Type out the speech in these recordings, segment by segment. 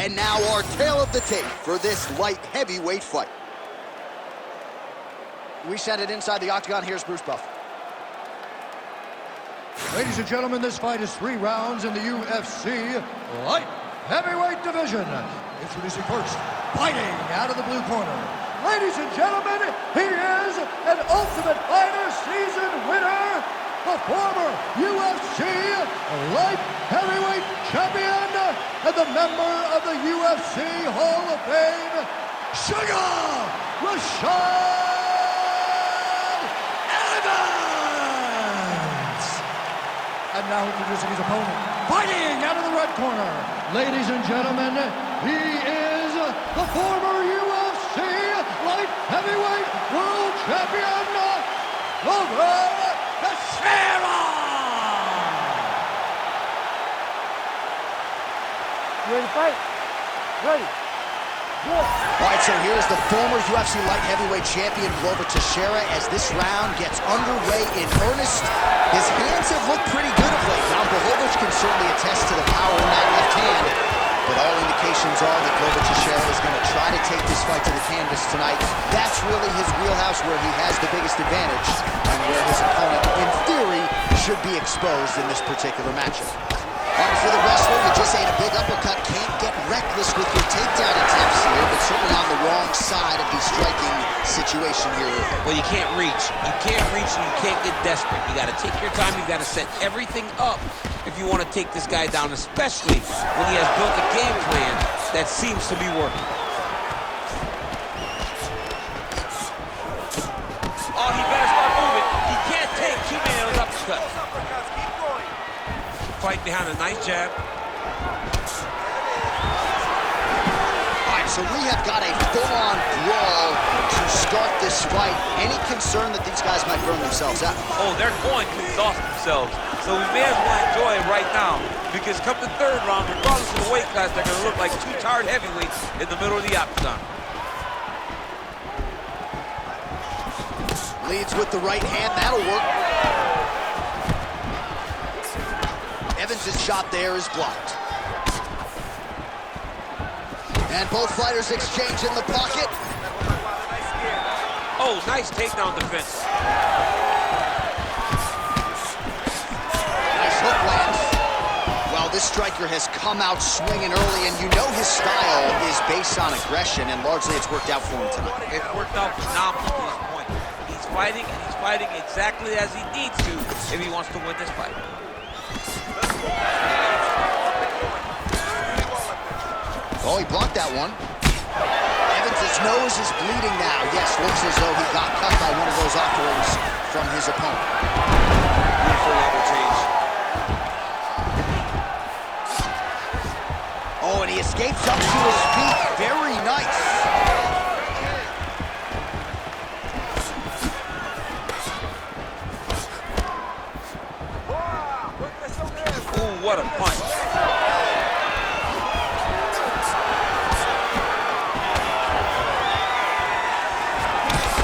And now our tale of the tape for this light heavyweight fight. We send it inside the octagon. Here's Bruce Buff. Ladies and gentlemen, this fight is 3 rounds in the UFC light heavyweight division. Introducing first, fighting out of the blue corner. Ladies and gentlemen, he is an Ultimate Fighter season winner, the former UFC light heavyweight champion, and the member of the UFC Hall of Fame, Rashad. And now introducing his opponent, fighting out of the red corner. Ladies and gentlemen, he is the former UFC light heavyweight world champion, Teixeira! You ready to fight? Ready. All right, so here's the former UFC light heavyweight champion, Glover Teixeira, as this round gets underway in earnest. His hands have looked pretty good of late. Now, Blachowicz can certainly attest to the power in that left hand, but all indications are that Glover Teixeira is going to try to take this fight to the canvas tonight. That's really his wheelhouse, where he has the biggest advantage, and where his opponent, in theory, should be exposed in this particular matchup. For the wrestler, you just ate a big uppercut. Can't get reckless with your takedown attempts here, but certainly on the wrong side of the striking situation here. Well, you can't reach. You can't reach and you can't get desperate. You got to take your time. You got to set everything up if you want to take this guy down, especially when he has built a game plan that seems to be working. Oh, he better start moving. He can't take too many of those uppercuts. Fight behind a nice jab. All right, so we have got a full-on brawl to start this fight. Any concern that these guys might burn themselves out? Oh, they're going to exhaust themselves. So we may as well enjoy it right now, because come the third round, regardless of the weight class, they're going to look like 2 tired heavyweights in the middle of the octagon. Leads with the right hand. That'll work. Evans' shot there is blocked. And both fighters exchange in the pocket. Oh, nice takedown defense. Nice hook lands. Well, this striker has come out swinging early, and you know his style is based on aggression, and largely it's worked out for him tonight. It's worked out phenomenally to this point. He's fighting, and he's fighting exactly as he needs to if he wants to win this fight. Oh, he blocked that one. Evans' nose is bleeding now. Yes, looks as though he got cut by one of those offerings from his opponent. Beautiful level change. Oh, and he escapes up to his feet. Very nice. Ooh, what a punch.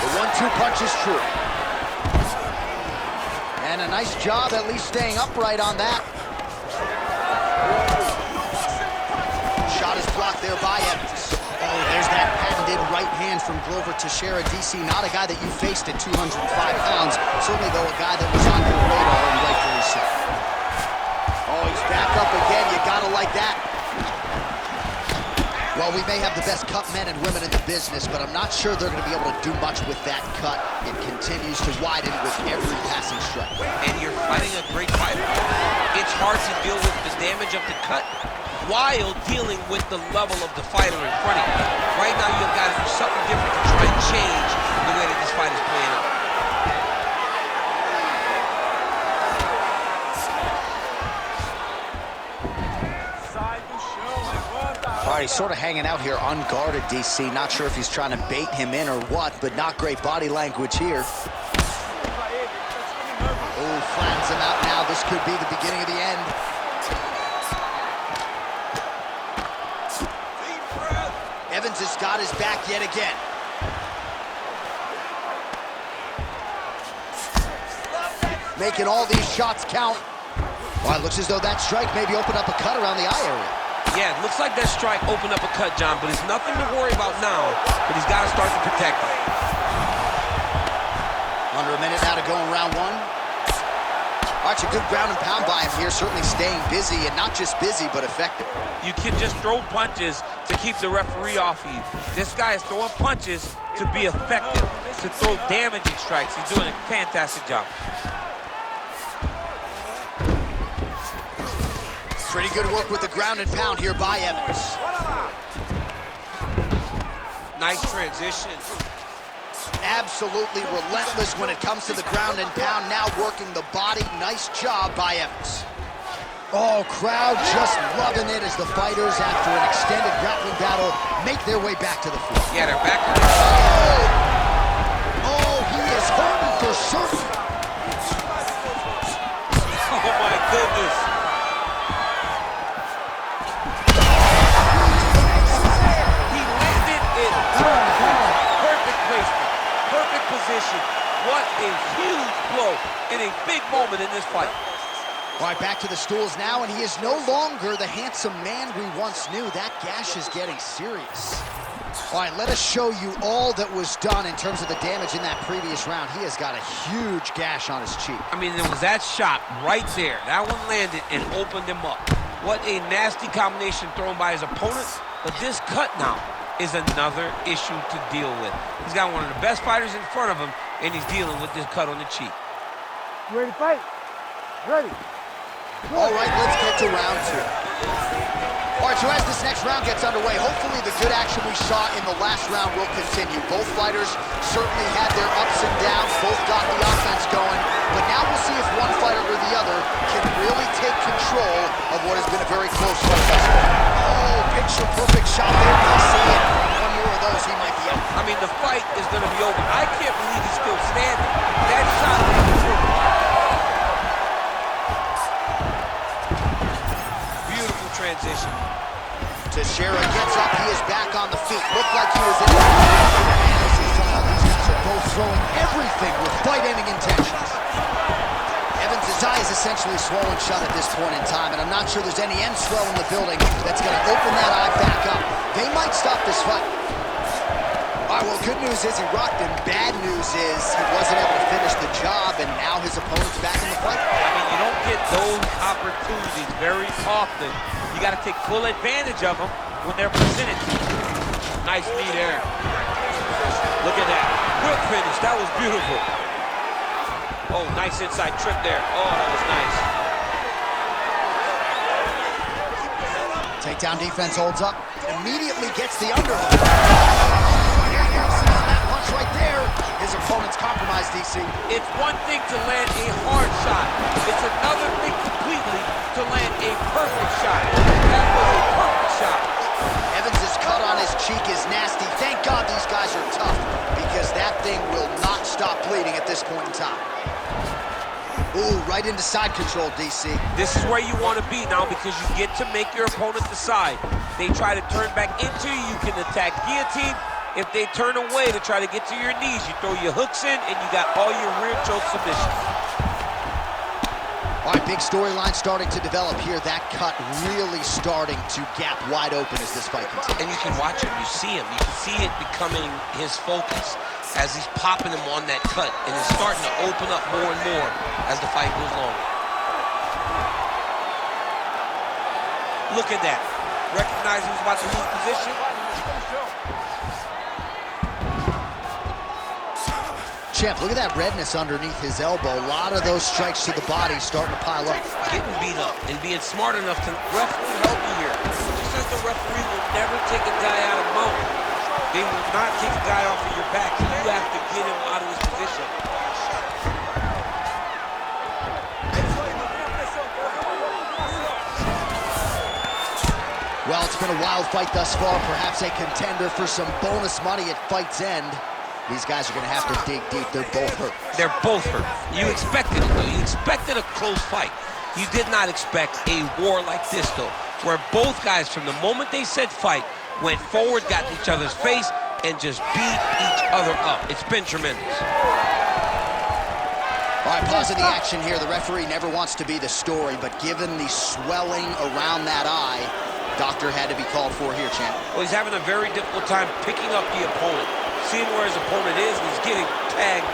The 1-2 punch is true. And a nice job at least staying upright on that. Shot is blocked there by Evans. Oh, there's that patented right hand from Glover Teixeira. DC, not a guy that you faced at 205 pounds. Certainly, though, a guy that was on your radar, and rightfully so. Oh, he's back up again. You gotta like that. Well, we may have the best cut men and women in the business, but I'm not sure they're going to be able to do much with that cut. It continues to widen with every passing strike. And you're fighting a great fighter. It's hard to deal with the damage of the cut while dealing with the level of the fighter in front of you. Right now, you've got to do something different to try and change the way that this fight is playing out. All right, he's sort of hanging out here unguarded, DC. Not sure if he's trying to bait him in or what, but not great body language here. Oh, flattens him out now. This could be the beginning of the end. Evans has got his back yet again. Making all these shots count. Well, it looks as though that strike maybe opened up a cut around the eye area. Yeah, it looks like that strike opened up a cut, John, but it's nothing to worry about now, but he's got to start to protect it. Under a minute now to go in round one. All right, a good ground and pound by him here, certainly staying busy, and not just busy, but effective. You can just throw punches to keep the referee off you. This guy is throwing punches to be effective, to throw damaging strikes. He's doing a fantastic job. Pretty good work with the ground and pound here by Evans. Nice transition. Absolutely relentless when it comes to the ground and pound, now working the body. Nice job by Evans. Oh, crowd just loving it as the fighters, after an extended grappling battle, make their way back to the floor. Yeah, they're back. Oh, he is hurting for certain. Oh, my goodness. He landed it. Perfect placement. Perfect position. What a huge blow in a big moment in this fight. All right, back to the stools now, and he is no longer the handsome man we once knew. That gash is getting serious. All right, let us show you all that was done in terms of the damage in that previous round. He has got a huge gash on his cheek. I mean, there was that shot right there. That one landed and opened him up. What a nasty combination thrown by his opponent. But this cut now is another issue to deal with. He's got one of the best fighters in front of him, and he's dealing with this cut on the cheek. You ready to fight? Ready. All right, let's get to round two. All right, so as this next round gets underway, hopefully the good action we saw in the last round will continue. Both fighters certainly had their ups and downs, both got the offense going, but now we'll see if one fighter or the other can really take control of what has been a very close fight thus far. Oh, picture-perfect shot there, DC, and one more of those, he might be out. I mean, the fight is going to be over. I can't believe he's still standing. That shot is true. Beautiful transition. Teixeira gets up, he is back on the feet. Looked like he was in the as he saw. These guys are both throwing everything with fight-ending intentions. Evans' eye is essentially swollen shut at this point in time, and I'm not sure there's any end swell in the building that's going to open that eye back up. They might stop this fight. All right, well, good news is he rocked him. Bad news is he wasn't able to finish the job, and now his opponent's back in the fight. I mean, you don't get those opportunities very often. You got to take full advantage of them when they're presented to you. Nice knee there. Look at that. Quick finish. That was beautiful. Oh, nice inside trip there. Oh, that was nice. Takedown defense holds up. Immediately gets the underhook. That punch right there. His opponent's compromised, DC. It's one thing to land a hard shot. It's another thing completely to land a perfect shot. That was a perfect shot. Evans' cut on his cheek is nasty. Thank God these guys are tough, because that thing will not stop bleeding at this point in time. Ooh, right into side control, DC. This is where you want to be now, because you get to make your opponent decide. They try to turn back into you, you can attack guillotine. If they turn away to try to get to your knees, you throw your hooks in, and you got all your rear choke submissions. All right, big storyline starting to develop here. That cut really starting to gap wide open as this fight continues. And you can watch him, you see him. You can see it becoming his focus as he's popping him on that cut, and it's starting to open up more and more as the fight goes longer. Look at that. Recognize he was about to lose position. Champ, look at that redness underneath his elbow. A lot of those strikes to the body starting to pile up. Getting beat up and being smart enough to referee help you here. Just as the referee will never take a guy out of mount, they will not take a guy off of your back. You have to get him out of his position. Well, it's been a wild fight thus far. Perhaps a contender for some bonus money at fight's end. These guys are going to have to dig deep. They're both hurt. They're both hurt. You expected it, though. You expected a close fight. You did not expect a war like this, though, where both guys, from the moment they said fight, went forward, got in each other's face, and just beat each other up. It's been tremendous. All right, pausing the action here. The referee never wants to be the story, but given the swelling around that eye, Doctor had to be called for here, champ. Well, he's having a very difficult time picking up the opponent, seeing where his opponent is, and he's getting tagged.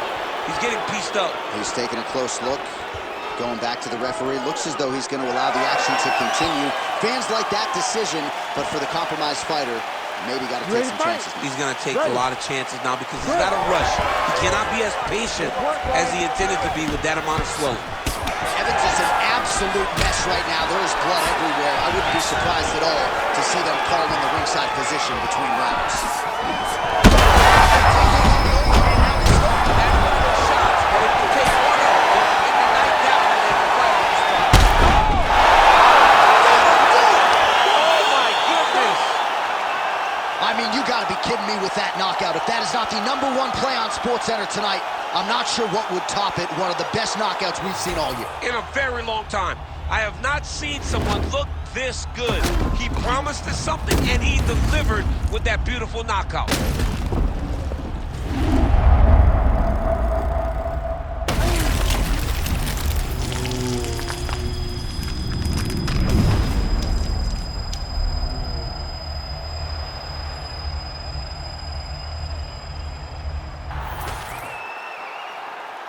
He's getting pieced up. He's taking a close look. Going back to the referee. Looks as though he's going to allow the action to continue. Fans like that decision, but for the compromised fighter, maybe got to take some chances. He's going to take a lot of chances now because he's got to rush. He cannot be as patient as he intended to be with that amount of swelling. Evans is an absolute mess right now. There is blood everywhere. I wouldn't be surprised at all to see them call in the ringside position between rounds. I mean, you gotta be kidding me with that knockout. If that is not the #1 play on SportsCenter tonight, I'm not sure what would top it. One of the best knockouts we've seen all year. In a very long time. I have not seen someone look this good. He promised us something, and he delivered with that beautiful knockout.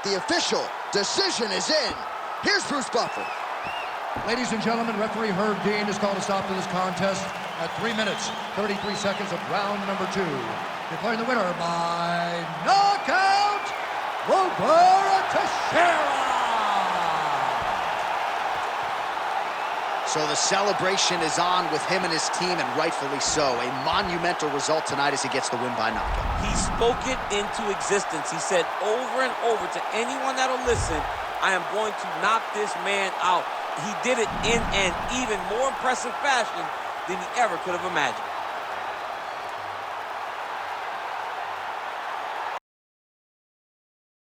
The official decision is in. Here's Bruce Buffer. Ladies and gentlemen, referee Herb Dean has called a stop to this contest at 3 minutes, 33 seconds of round number 2. Declaring the winner by knockout, Teixeira. So the celebration is on with him and his team, and rightfully so. A monumental result tonight as he gets the win by knockout. He spoke it into existence. He said over and over to anyone that'll listen, I am going to knock this man out. He did it in an even more impressive fashion than he ever could have imagined.